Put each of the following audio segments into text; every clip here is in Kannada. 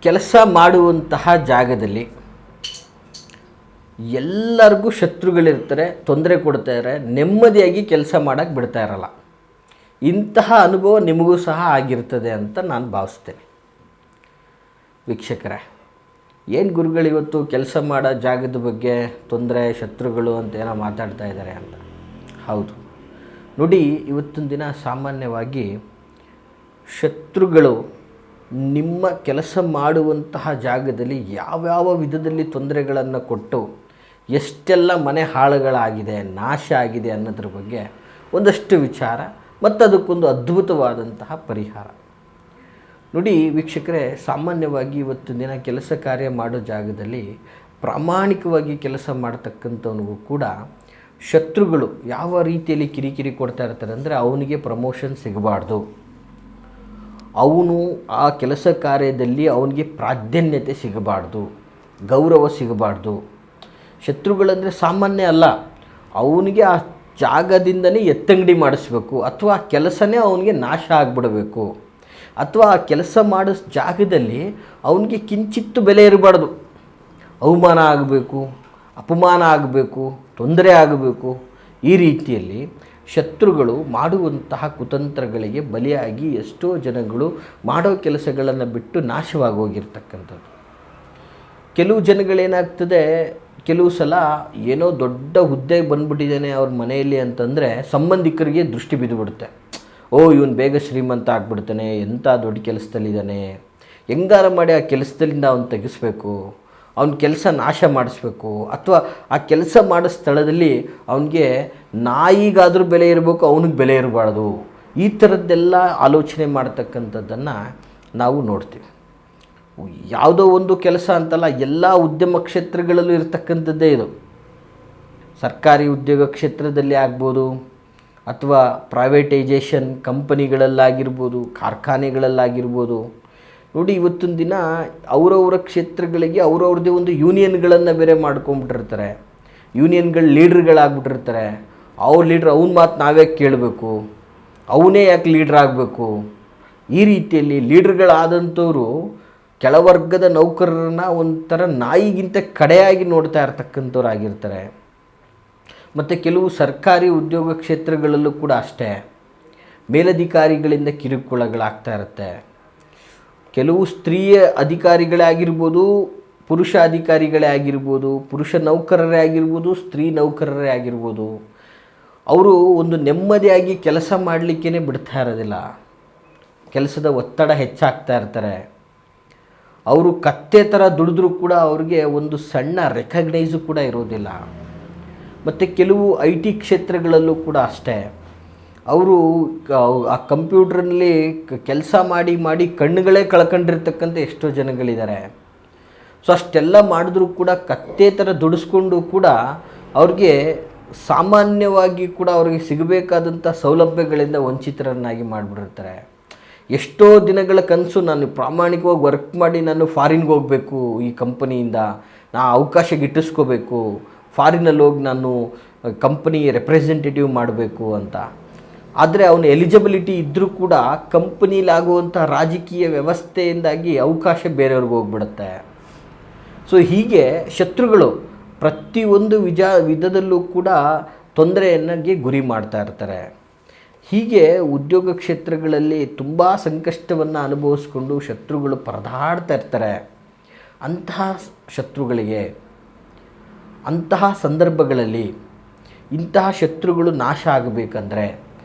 ಕೆಲಸ ಮಾಡುವಂತಹ ಜಾಗದಲ್ಲಿ ಎಲ್ಲರಿಗೂ ಶತ್ರುಗಳಿರ್ತಾರೆ, ತೊಂದರೆ ಕೊಡ್ತಾರೆ, ನೆಮ್ಮದಿಯಾಗಿ ಕೆಲಸ ಮಾಡೋಕ್ಕೆ ಬಿಡ್ತಾ ಇರಲ್ಲ. ಇಂತಹ ಅನುಭವ ನಿಮಗೂ ಸಹ ಆಗಿರ್ತದೆ ಅಂತ ನಾನು ಭಾವಿಸ್ತೇನೆ. ವೀಕ್ಷಕರೇ, ಏನು ಗುರುಗಳು ಇವತ್ತು ಕೆಲಸ ಮಾಡೋ ಜಾಗದ ಬಗ್ಗೆ ತೊಂದರೆ, ಶತ್ರುಗಳು ಅಂತ ಏನೋ ಮಾತಾಡ್ತಾ ಇದ್ದಾರೆ ಅಂತ. ಹೌದು ನೋಡಿ, ಇವತ್ತಿನ ದಿನ ಸಾಮಾನ್ಯವಾಗಿ ಶತ್ರುಗಳು ನಿಮ್ಮ ಕೆಲಸ ಮಾಡುವಂತಹ ಜಾಗದಲ್ಲಿ ಯಾವ್ಯಾವ ವಿಧದಲ್ಲಿ ತೊಂದರೆಗಳನ್ನು ಕೊಟ್ಟು ಎಷ್ಟೆಲ್ಲ ಮನೆ ಹಾಳುಗಳಾಗಿದೆ, ನಾಶ ಆಗಿದೆ ಅನ್ನೋದ್ರ ಬಗ್ಗೆ ಒಂದಷ್ಟು ವಿಚಾರ ಮತ್ತು ಅದಕ್ಕೊಂದು ಅದ್ಭುತವಾದಂತಹ ಪರಿಹಾರ. ನೋಡಿ ವೀಕ್ಷಕರೇ, ಸಾಮಾನ್ಯವಾಗಿ ಇವತ್ತಿನ ದಿನ ಕೆಲಸ ಕಾರ್ಯ ಮಾಡೋ ಜಾಗದಲ್ಲಿ ಪ್ರಾಮಾಣಿಕವಾಗಿ ಕೆಲಸ ಮಾಡ್ತಕ್ಕಂಥವನಿಗೂ ಕೂಡ ಶತ್ರುಗಳು ಯಾವ ರೀತಿಯಲ್ಲಿ ಕಿರಿಕಿರಿ ಕೊಡ್ತಾ ಇರ್ತಾರೆ ಅಂದರೆ, ಅವನಿಗೆ ಪ್ರಮೋಷನ್ ಸಿಗಬಾರ್ದು, ಅವನು ಆ ಕೆಲಸ ಕಾರ್ಯದಲ್ಲಿ ಅವನಿಗೆ ಪ್ರಾಧಾನ್ಯತೆ ಸಿಗಬಾರ್ದು, ಗೌರವ ಸಿಗಬಾರ್ದು. ಶತ್ರುಗಳಂದರೆ ಸಾಮಾನ್ಯ ಅಲ್ಲ, ಅವನಿಗೆ ಆ ಜಾಗದಿಂದನೇ ಎತ್ತಂಗಡಿ ಮಾಡಿಸ್ಬೇಕು, ಅಥವಾ ಆ ಕೆಲಸನೇ ಅವನಿಗೆ ನಾಶ ಆಗಿಬಿಡಬೇಕು, ಅಥವಾ ಆ ಕೆಲಸ ಮಾಡೋ ಜಾಗದಲ್ಲಿ ಅವನಿಗೆ ಕಿಂಚಿತ್ತು ಬೆಲೆ ಇರಬಾರ್ದು, ಅವಮಾನ ಆಗಬೇಕು, ಅಪಮಾನ ಆಗಬೇಕು, ತೊಂದರೆ ಆಗಬೇಕು. ಈ ರೀತಿಯಲ್ಲಿ ಶತ್ರುಗಳು ಮಾಡುವಂತಹ ಕುತಂತ್ರಗಳಿಗೆ ಬಲಿಯಾಗಿ ಎಷ್ಟೋ ಜನಗಳು ಮಾಡೋ ಕೆಲಸಗಳನ್ನು ಬಿಟ್ಟು ನಾಶವಾಗಿ ಹೋಗಿರ್ತಕ್ಕಂಥದ್ದು. ಕೆಲವು ಜನಗಳೇನಾಗ್ತದೆ, ಕೆಲವು ಸಲ ಏನೋ ದೊಡ್ಡ ಹುದ್ದೆಗೆ ಬಂದುಬಿಟ್ಟಿದ್ದಾನೆ ಅವ್ರ ಮನೆಯಲ್ಲಿ ಅಂತಂದರೆ ಸಂಬಂಧಿಕರಿಗೆ ದೃಷ್ಟಿ ಬಿದ್ದುಬಿಡುತ್ತೆ. ಓ, ಇವನು ಬೇಗ ಶ್ರೀಮಂತ ಆಗಿಬಿಡ್ತಾನೆ, ಎಂಥ ದೊಡ್ಡ ಕೆಲಸದಲ್ಲಿದ್ದಾನೆ, ಹೆಂಗಾರ ಮಾಡಿ ಆ ಕೆಲಸದಲ್ಲಿಂದ ಅವನು ತೆಗೆಸ್ಬೇಕು, ಅವನ ಕೆಲಸ ನಾಶ ಮಾಡಿಸ್ಬೇಕು, ಅಥವಾ ಆ ಕೆಲಸ ಮಾಡೋ ಸ್ಥಳದಲ್ಲಿ ಅವನಿಗೆ ನಾಯಿಗಾದರೂ ಬೆಲೆ ಇರಬೇಕು, ಅವನಿಗೆ ಬೆಲೆ ಇರಬಾರ್ದು. ಈ ಥರದ್ದೆಲ್ಲ ಆಲೋಚನೆ ಮಾಡ್ತಕ್ಕಂಥದ್ದನ್ನು ನಾವು ನೋಡ್ತೀವಿ. ಯಾವುದೋ ಒಂದು ಕೆಲಸ ಅಂತಲ್ಲ, ಎಲ್ಲ ಉದ್ಯಮ ಕ್ಷೇತ್ರಗಳಲ್ಲೂ ಇರತಕ್ಕಂಥದ್ದೇ ಇದು. ಸರ್ಕಾರಿ ಉದ್ಯೋಗ ಕ್ಷೇತ್ರದಲ್ಲಿ ಆಗ್ಬೋದು, ಅಥವಾ ಪ್ರೈವೇಟೈಜೇಷನ್ ಕಂಪನಿಗಳಲ್ಲಾಗಿರ್ಬೋದು, ಕಾರ್ಖಾನೆಗಳಲ್ಲಾಗಿರ್ಬೋದು. ನೋಡಿ, ಇವತ್ತಿನ ದಿನ ಅವರವರ ಕ್ಷೇತ್ರಗಳಿಗೆ ಅವರವ್ರದ್ದೇ ಒಂದು ಯೂನಿಯನ್ಗಳನ್ನು ಬೇರೆ ಮಾಡ್ಕೊಂಬಿಟ್ಟಿರ್ತಾರೆ. ಯೂನಿಯನ್ಗಳ ಲೀಡ್ರ್ಗಳಾಗ್ಬಿಟ್ಟಿರ್ತಾರೆ. ಅವ್ರ ಲೀಡ್ರ್ ಅವನ ಮಾತು ನಾವೇ ಕೇಳಬೇಕು, ಅವನೇ ಯಾಕೆ ಲೀಡ್ರ್ ಆಗಬೇಕು. ಈ ರೀತಿಯಲ್ಲಿ ಲೀಡ್ರ್ಗಳಾದಂಥವರು ಕೆಳವರ್ಗದ ನೌಕರರನ್ನ ಒಂಥರ ನಾಯಿಗಿಂತ ಕಡೆಯಾಗಿ ನೋಡ್ತಾ ಇರ್ತಕ್ಕಂಥವ್ರು ಆಗಿರ್ತಾರೆ. ಮತ್ತು ಕೆಲವು ಸರ್ಕಾರಿ ಉದ್ಯೋಗ ಕ್ಷೇತ್ರಗಳಲ್ಲೂ ಕೂಡ ಅಷ್ಟೇ, ಮೇಲಧಿಕಾರಿಗಳಿಂದ ಕಿರುಕುಳಗಳಾಗ್ತಾ ಇರುತ್ತೆ. ಕೆಲವು ಸ್ತ್ರೀಯ ಅಧಿಕಾರಿಗಳೇ ಆಗಿರ್ಬೋದು, ಪುರುಷ ಅಧಿಕಾರಿಗಳೇ ಆಗಿರ್ಬೋದು, ಪುರುಷ ನೌಕರರೇ ಆಗಿರ್ಬೋದು, ಸ್ತ್ರೀ ನೌಕರರೇ ಆಗಿರ್ಬೋದು, ಅವರು ಒಂದು ನೆಮ್ಮದಿಯಾಗಿ ಕೆಲಸ ಮಾಡಲಿಕ್ಕೇ ಬಿಡ್ತಾ ಇರೋದಿಲ್ಲ. ಕೆಲಸದ ಒತ್ತಡ ಹೆಚ್ಚಾಗ್ತಾ ಇರ್ತಾರೆ. ಅವರು ಕತ್ತೆ ಥರ ದುಡಿದ್ರೂ ಕೂಡ ಅವ್ರಿಗೆ ಒಂದು ಸಣ್ಣ ರೆಕಗ್ನೈಸು ಕೂಡ ಇರೋದಿಲ್ಲ. ಮತ್ತು ಕೆಲವು IT ಕ್ಷೇತ್ರಗಳಲ್ಲೂ ಕೂಡ ಅಷ್ಟೇ, ಅವರು ಆ ಕಂಪ್ಯೂಟ್ರಲ್ಲಿ ಕೆಲಸ ಮಾಡಿ ಮಾಡಿ ಕಣ್ಣುಗಳೇ ಕಳ್ಕೊಂಡಿರ್ತಕ್ಕಂಥ ಎಷ್ಟೋ ಜನಗಳಿದ್ದಾರೆ. ಸೊ ಅಷ್ಟೆಲ್ಲ ಮಾಡಿದ್ರೂ ಕೂಡ ಕತ್ತೆ ಥರ ದುಡಿಸ್ಕೊಂಡು ಕೂಡ ಅವ್ರಿಗೆ ಸಾಮಾನ್ಯವಾಗಿ ಕೂಡ ಅವ್ರಿಗೆ ಸಿಗಬೇಕಾದಂಥ ಸೌಲಭ್ಯಗಳಿಂದ ವಂಚಿತರನ್ನಾಗಿ ಮಾಡಿಬಿಟ್ಟಿರ್ತಾರೆ. ಎಷ್ಟೋ ದಿನಗಳ ಕನಸು, ನಾನು ಪ್ರಾಮಾಣಿಕವಾಗಿ ವರ್ಕ್ ಮಾಡಿ ನಾನು ಫಾರಿನ್ಗೆ ಹೋಗಬೇಕು, ಈ ಕಂಪನಿಯಿಂದ ನಾ ಅವಕಾಶ ಗಿಟ್ಟಿಸ್ಕೋಬೇಕು, ಫಾರಿನಲ್ಲಿ ಹೋಗಿ ನಾನು ಕಂಪನಿ ರೆಪ್ರೆಸೆಂಟೇಟಿವ್ ಮಾಡಬೇಕು ಅಂತ. ಆದರೆ ಅವನು ಎಲಿಜಿಬಿಲಿಟಿ ಇದ್ದರೂ ಕೂಡ ಕಂಪನಿಲಾಗುವಂಥ ರಾಜಕೀಯ ವ್ಯವಸ್ಥೆಯಿಂದಾಗಿ ಅವಕಾಶ ಬೇರೆಯವ್ರಿಗೆ ಹೋಗ್ಬಿಡುತ್ತೆ. ಸೊ ಹೀಗೆ ಶತ್ರುಗಳು ಪ್ರತಿಯೊಂದು ವಿಧದಲ್ಲೂ ಕೂಡ ತೊಂದರೆಯನ್ನಾಗಿ ಗುರಿ ಮಾಡ್ತಾ ಇರ್ತಾರೆ. ಹೀಗೆ ಉದ್ಯೋಗ ಕ್ಷೇತ್ರಗಳಲ್ಲಿ ತುಂಬ ಸಂಕಷ್ಟವನ್ನು ಅನುಭವಿಸ್ಕೊಂಡು ಶತ್ರುಗಳು ಪರದಾಡ್ತಾ ಇರ್ತಾರೆ. ಅಂತಹ ಶತ್ರುಗಳಿಗೆ, ಅಂತಹ ಸಂದರ್ಭಗಳಲ್ಲಿ ಇಂತಹ ಶತ್ರುಗಳು ನಾಶ ಆಗಬೇಕಂದ್ರೆ,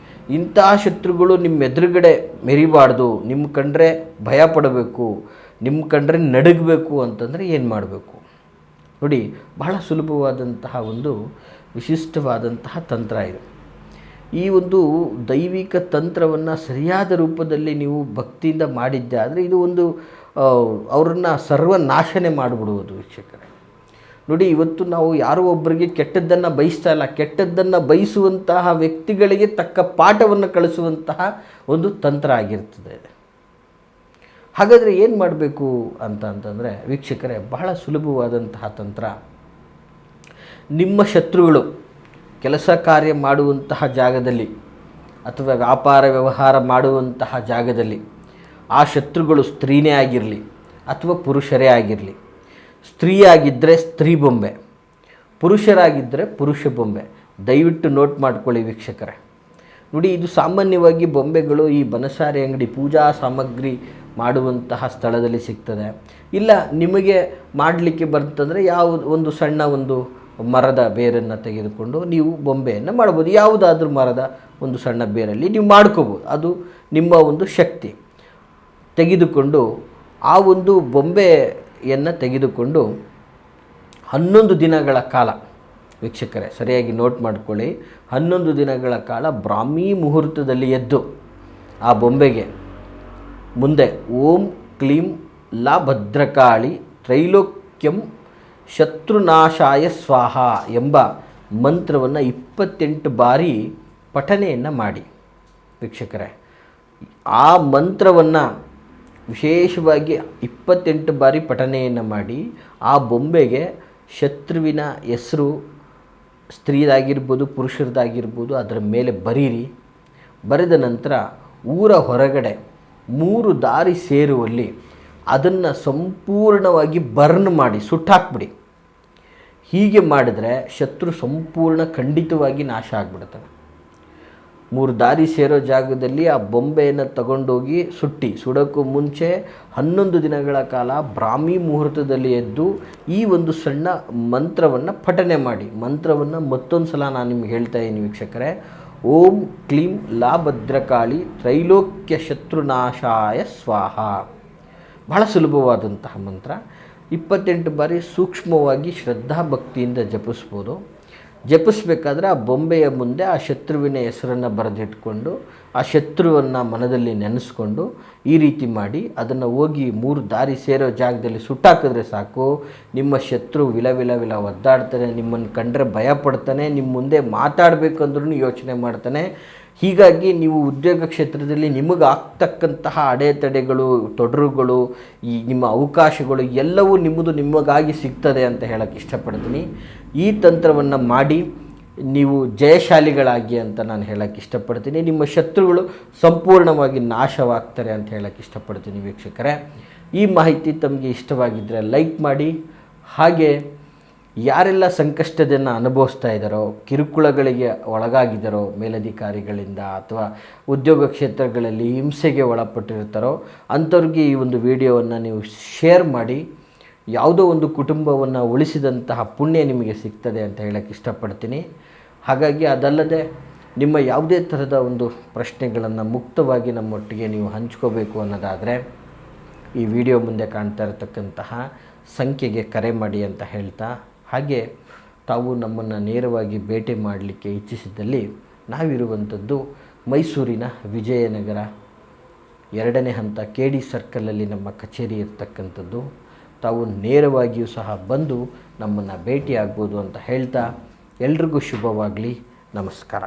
ಇಂತಹ ಶತ್ರುಗಳು ನಿಮ್ಮ ಎದುರುಗಡೆ ಮೆರಿಬಾರ್ದು, ನಿಮ್ಮ ಕಂಡ್ರೆ ಭಯ ಪಡಬೇಕು, ನಿಮ್ಮ ಕಂಡ್ರೆ ನಡುಗಬೇಕು ಅಂತಂದರೆ ಏನು ಮಾಡಬೇಕು ನೋಡಿ. ಬಹಳ ಸುಲಭವಾದಂತಹ ಒಂದು ವಿಶಿಷ್ಟವಾದಂತಹ ತಂತ್ರ ಇದು. ಈ ಒಂದು ದೈವಿಕ ತಂತ್ರವನ್ನು ಸರಿಯಾದ ರೂಪದಲ್ಲಿ ನೀವು ಭಕ್ತಿಯಿಂದ ಮಾಡಿದ್ದೆ ಆದರೆ ಇದು ಒಂದು ಅವರನ್ನು ಸರ್ವನಾಶನೆ ಮಾಡಿಬಿಡುವುದು. ವೀಕ್ಷಕರೇ ನೋಡಿ, ಇವತ್ತು ನಾವು ಯಾರೋ ಒಬ್ಬರಿಗೆ ಕೆಟ್ಟದ್ದನ್ನು ಬಯಸ್ತಾ ಇಲ್ಲ, ಕೆಟ್ಟದ್ದನ್ನು ಬಯಸುವಂತಹ ವ್ಯಕ್ತಿಗಳಿಗೆ ತಕ್ಕ ಪಾಠವನ್ನು ಕಳಿಸುವಂತಹ ಒಂದು ತಂತ್ರ ಆಗಿರ್ತದೆ. ಹಾಗಾದರೆ ಏನು ಮಾಡಬೇಕು ಅಂತಂದರೆ ವೀಕ್ಷಕರೇ, ಬಹಳ ಸುಲಭವಾದಂತಹ ತಂತ್ರ. ನಿಮ್ಮ ಶತ್ರುಗಳು ಕೆಲಸ ಕಾರ್ಯ ಮಾಡುವಂತಹ ಜಾಗದಲ್ಲಿ ಅಥವಾ ವ್ಯಾಪಾರ ವ್ಯವಹಾರ ಮಾಡುವಂತಹ ಜಾಗದಲ್ಲಿ ಆ ಶತ್ರುಗಳು ಸ್ತ್ರೀನೇ ಆಗಿರಲಿ, ಅಥವಾ ಪುರುಷರೇ ಆಗಿರಲಿ, ಸ್ತ್ರೀ ಆಗಿದ್ದರೆ ಸ್ತ್ರೀ ಬೊಂಬೆ, ಪುರುಷರಾಗಿದ್ದರೆ ಪುರುಷ ಬೊಂಬೆ. ದಯವಿಟ್ಟು ನೋಟ್ ಮಾಡ್ಕೊಳ್ಳಿ ವೀಕ್ಷಕರೇ. ನೋಡಿ, ಇದು ಸಾಮಾನ್ಯವಾಗಿ ಬೊಂಬೆಗಳು ಈ ಬನಸಾರಿ ಅಂಗಡಿ ಪೂಜಾ ಸಾಮಗ್ರಿ ಮಾಡುವಂತಹ ಸ್ಥಳದಲ್ಲಿ ಸಿಗ್ತದೆ. ಇಲ್ಲ ನಿಮಗೆ ಮಾಡಲಿಕ್ಕೆ ಬರ್ತಂದರೆ ಒಂದು ಸಣ್ಣ ಒಂದು ಮರದ ಬೇರನ್ನು ತೆಗೆದುಕೊಂಡು ನೀವು ಬೊಂಬೆಯನ್ನು ಮಾಡ್ಬೋದು. ಯಾವುದಾದ್ರೂ ಮರದ ಒಂದು ಸಣ್ಣ ಬೇರಲ್ಲಿ ನೀವು ಮಾಡ್ಕೋಬೋದು. ಅದು ನಿಮ್ಮ ಒಂದು ಶಕ್ತಿ. ತೆಗೆದುಕೊಂಡು ಆ ಒಂದು ಬೊಂಬೆಯನ್ನು ತೆಗೆದುಕೊಂಡು 11 ದಿನಗಳ ಕಾಲ, ವೀಕ್ಷಕರೇ ಸರಿಯಾಗಿ ನೋಟ್ ಮಾಡ್ಕೊಳ್ಳಿ, 11 ದಿನಗಳ ಕಾಲ ಬ್ರಾಹ್ಮಿ ಮುಹೂರ್ತದಲ್ಲಿ ಎದ್ದು ಆ ಬೊಂಬೆಗೆ ಮುಂದೆ ಓಂ ಕ್ಲೀಂ ಲಾ ಭದ್ರಕಾಳಿ ತ್ರೈಲೋಕ್ಯಂ ಶತ್ರುನಾಶಾಯ ಸ್ವಾಹ ಎಂಬ ಮಂತ್ರವನ್ನು 28 ಬಾರಿ ಪಠನೆಯನ್ನು ಮಾಡಿ. ವೀಕ್ಷಕರೇ, ಆ ಮಂತ್ರವನ್ನು ವಿಶೇಷವಾಗಿ 28 ಬಾರಿ ಪಠನೆಯನ್ನು ಮಾಡಿ ಆ ಬೊಂಬೆಗೆ ಶತ್ರುವಿನ ಹೆಸರು, ಸ್ತ್ರೀದಾಗಿರ್ಬೋದು ಪುರುಷರದಾಗಿರ್ಬೋದು, ಅದರ ಮೇಲೆ ಬರೀರಿ. ಬರೆದ ನಂತರ ಊರ ಹೊರಗಡೆ 3 ದಾರಿ ಸೇರುವಲ್ಲಿ ಅದನ್ನು ಸಂಪೂರ್ಣವಾಗಿ ಬರ್ನ್ ಮಾಡಿ ಸುಟ್ಟಾಕ್ಬಿಡಿ. ಹೀಗೆ ಮಾಡಿದರೆ ಶತ್ರು ಸಂಪೂರ್ಣ ಖಂಡಿತವಾಗಿ ನಾಶ ಆಗಿಬಿಡ್ತಾನೆ. 3 ದಾರಿ ಸೇರೋ ಜಾಗದಲ್ಲಿ ಆ ಬೊಂಬೆಯನ್ನು ತಗೊಂಡೋಗಿ ಸುಡೋಕ್ಕೂ ಮುಂಚೆ 11 ದಿನಗಳ ಕಾಲ ಬ್ರಾಹ್ಮಿ ಮುಹೂರ್ತದಲ್ಲಿ ಎದ್ದು ಈ ಒಂದು ಸಣ್ಣ ಮಂತ್ರವನ್ನು ಪಠನೆ ಮಾಡಿ. ಮಂತ್ರವನ್ನು ಮತ್ತೊಂದು ಸಲ ನಾನು ನಿಮ್ಗೆ ಹೇಳ್ತಾ ಇದ್ದೀನಿ ವೀಕ್ಷಕರೇ. ಓಂ ಕ್ಲೀಂ ಲಾ ಭದ್ರಕಾಳಿ ತ್ರೈಲೋಕ್ಯ ಶತ್ರುನಾಶಾಯ ಸ್ವಾಹ. ಬಹಳ ಸುಲಭವಾದಂತಹ ಮಂತ್ರ. 28 ಬಾರಿ ಸೂಕ್ಷ್ಮವಾಗಿ ಶ್ರದ್ಧಾಭಕ್ತಿಯಿಂದ ಜಪಿಸ್ಬೋದು. ಜಪಿಸ್ಬೇಕಾದ್ರೆ ಆ ಬೊಂಬೆಯ ಮುಂದೆ ಆ ಶತ್ರುವಿನ ಹೆಸರನ್ನು ಬರೆದಿಟ್ಕೊಂಡು ಆ ಶತ್ರುವನ್ನು ಮನದಲ್ಲಿ ನೆನೆಸ್ಕೊಂಡು ಈ ರೀತಿ ಮಾಡಿ ಅದನ್ನು ಹೋಗಿ 3 ದಾರಿ ಸೇರೋ ಜಾಗದಲ್ಲಿ ಸುಟ್ಟಾಕಿದ್ರೆ ಸಾಕು. ನಿಮ್ಮ ಶತ್ರು ವಿಲ ಒದ್ದಾಡ್ತಾನೆ, ನಿಮ್ಮನ್ನು ಕಂಡ್ರೆ ಭಯಪಡ್ತಾನೆ, ನಿಮ್ಮ ಮುಂದೆ ಮಾತಾಡಬೇಕಂದ್ರೂ ಯೋಚನೆ ಮಾಡ್ತಾನೆ. ಹೀಗಾಗಿ ನೀವು ಉದ್ಯೋಗ ಕ್ಷೇತ್ರದಲ್ಲಿ ನಿಮಗೆ ಆಗ್ತಕ್ಕಂತಹ ಅಡೆತಡೆಗಳು, ತೊಡರುಗಳು, ಈ ನಿಮ್ಮ ಅವಕಾಶಗಳು ಎಲ್ಲವೂ ನಿಮಗಾಗಿ ಸಿಗ್ತದೆ ಅಂತ ಹೇಳೋಕ್ಕೆ ಇಷ್ಟಪಡ್ತೀನಿ. ಈ ತಂತ್ರವನ್ನು ಮಾಡಿ ನೀವು ಜಯಶಾಲಿಗಳಾಗಿ ಅಂತ ನಾನು ಹೇಳೋಕ್ಕೆ ಇಷ್ಟಪಡ್ತೀನಿ. ನಿಮ್ಮ ಶತ್ರುಗಳು ಸಂಪೂರ್ಣವಾಗಿ ನಾಶವಾಗ್ತಾರೆ ಅಂತ ಹೇಳೋಕ್ಕೆ ಇಷ್ಟಪಡ್ತೀನಿ ವೀಕ್ಷಕರೇ. ಈ ಮಾಹಿತಿ ತಮಗೆ ಇಷ್ಟವಾಗಿದ್ದರೆ ಲೈಕ್ ಮಾಡಿ. ಹಾಗೆ ಯಾರೆಲ್ಲ ಸಂಕಷ್ಟವನ್ನು ಅನುಭವಿಸ್ತಾ ಇದ್ದಾರೋ, ಕಿರುಕುಳಗಳಿಗೆ ಒಳಗಾಗಿದ್ದಾರೋ ಮೇಲಧಿಕಾರಿಗಳಿಂದ ಅಥವಾ ಉದ್ಯೋಗ ಕ್ಷೇತ್ರಗಳಲ್ಲಿ ಹಿಂಸೆಗೆ ಒಳಪಟ್ಟಿರ್ತಾರೋ ಅಂಥವ್ರಿಗೆ ಈ ಒಂದು ವಿಡಿಯೋವನ್ನು ನೀವು ಶೇರ್ ಮಾಡಿ. ಯಾವುದೋ ಒಂದು ಕುಟುಂಬವನ್ನು ಉಳಿಸಿದಂತಹ ಪುಣ್ಯ ನಿಮಗೆ ಸಿಗ್ತದೆ ಅಂತ ಹೇಳೋಕ್ಕೆ ಇಷ್ಟಪಡ್ತೀನಿ. ಹಾಗಾಗಿ ಅದಲ್ಲದೆ ನಿಮ್ಮ ಯಾವುದೇ ಥರದ ಒಂದು ಪ್ರಶ್ನೆಗಳನ್ನು ಮುಕ್ತವಾಗಿ ನಮ್ಮೊಟ್ಟಿಗೆ ನೀವು ಹಂಚ್ಕೋಬೇಕು ಅನ್ನೋದಾದರೆ ಈ ವಿಡಿಯೋ ಮುಂದೆ ಕಾಣ್ತಾ ಇರತಕ್ಕಂತಹ ಸಂಖ್ಯೆಗೆ ಕರೆ ಮಾಡಿ ಅಂತ ಹೇಳ್ತಾ, ಹಾಗೆ ತಾವು ನಮ್ಮನ್ನು ನೇರವಾಗಿ ಭೇಟಿ ಮಾಡಲಿಕ್ಕೆ ಇಚ್ಛಿಸಿದ್ದಲ್ಲಿ ನಾವಿರುವಂಥದ್ದು ಮೈಸೂರಿನ ವಿಜಯನಗರ 2ನೇ ಹಂತ KD ಸರ್ಕಲಲ್ಲಿ ನಮ್ಮ ಕಚೇರಿ ಇರ್ತಕ್ಕಂಥದ್ದು. ತಾವು ನೇರವಾಗಿಯೂ ಸಹ ಬಂದು ನಮ್ಮನ್ನು ಭೇಟಿ ಆಗ್ಬೋದು ಅಂತ ಹೇಳ್ತಾ ಎಲ್ರಿಗೂ ಶುಭವಾಗಲಿ. ನಮಸ್ಕಾರ.